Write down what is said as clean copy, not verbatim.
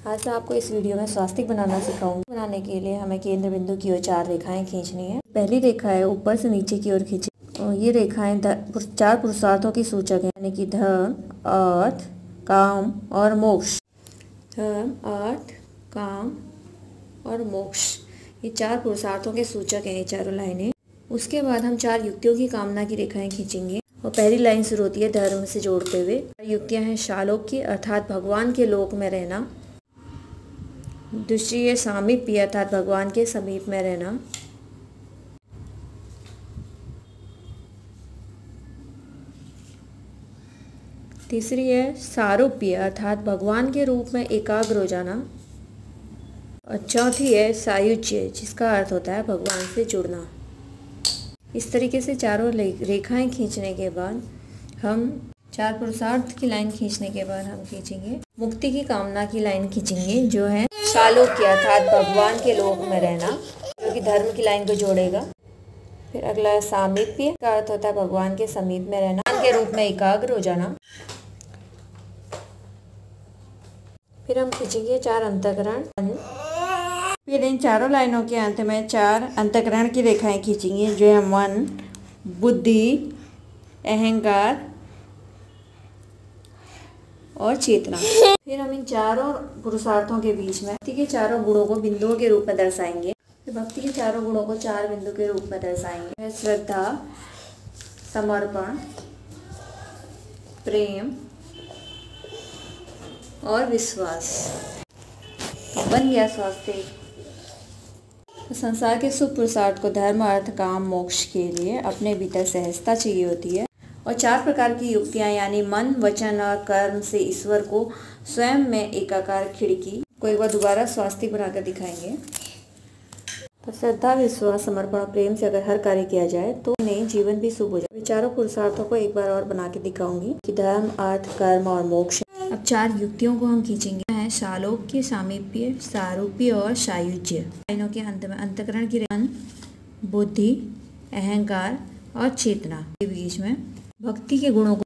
आज मैं आपको इस वीडियो में स्वास्तिक बनाना सिखाऊंगी। बनाने के लिए हमें केंद्र बिंदु की ओर 4 रेखाएं खींचनी है। पहली रेखा है ऊपर से नीचे की ओर खींची और ये रेखाएं 4 पुरुषार्थों की सूचक है, यानी कि धर्म, अर्थ, काम और मोक्ष। धर्म, अर्थ, काम और मोक्ष, ये 4 पुरुषार्थों के सूचक हैं ये चारों लाइनें। उसके बाद हम 4 युक्तियों की कामना की रेखाएं खींचेंगे और पहली लाइन शुरू होती है धर्म से जोड़ते हुए। युक्तियां हैं शालोक्य अर्थात भगवान के लोक में रहना, दूसरी है सामीप्य अर्थात भगवान के समीप में रहना, तीसरी है सारूप्य अर्थात भगवान के रूप में एकाग्र हो जाना, और चौथी है सायुज्य जिसका अर्थ होता है भगवान से जुड़ना। इस तरीके से चारों रेखाएं खींचने के बाद हम 4 पुरुषार्थ की लाइन खींचने के बाद हम खींचेंगे मुक्ति की कामना की लाइन खींचेंगे, जो है शालोक्य अर्थात भगवान के लोक में रहना, जो कि धर्म की लाइन को जोड़ेगा। फिर अगला है सामीप्य का अर्थ होता है भगवान के समीप में रहना, भगवान के रूप में एकाग्र हो जाना। फिर हम खींचेंगे 4 अंतःकरण। फिर इन चारों लाइनों के अंत में 4 अंतःकरण की रेखाएं खींचेंगे, जो है मन, बुद्धि, अहंकार और चेतना। फिर हम इन चारों पुरुषार्थों के बीच में भक्ति के चारों गुणों को बिंदुओं के रूप में दर्शाएंगे। फिर भक्ति के चारों गुणों को 4 बिंदु के रूप में दर्शाएंगे। श्रद्धा, समर्पण, प्रेम और विश्वास। तो बन गया स्वास्तिक। तो संसार के शुभ पुरुषार्थ को धर्म, अर्थ, काम, मोक्ष के लिए अपने भीतर सहजता चाहिए होती है, और 4 प्रकार की युक्तियां यानी मन, वचन और कर्म से ईश्वर को स्वयं में एकाकार खिड़की को एक बार दोबारा स्वास्तिक बनाकर दिखाएंगे। तो श्रद्धा, विश्वास, समर्पण और प्रेम से अगर हर कार्य किया जाए तो नहीं जीवन भी शुभ हो जाए। चारों पुरुषार्थों को एक बार और बना के दिखाऊंगी कि धर्म, अर्थ, कर्म और मोक्ष। अब 4 युक्तियों को हम खींचेंगे है शालोक्य, सामीप्य, सारूप्य और सायुज्य। लाइनों के अंत में अंतःकरण की मन, बुद्धि, अहंकार और चेतना के बीच में भक्ति के गुणों को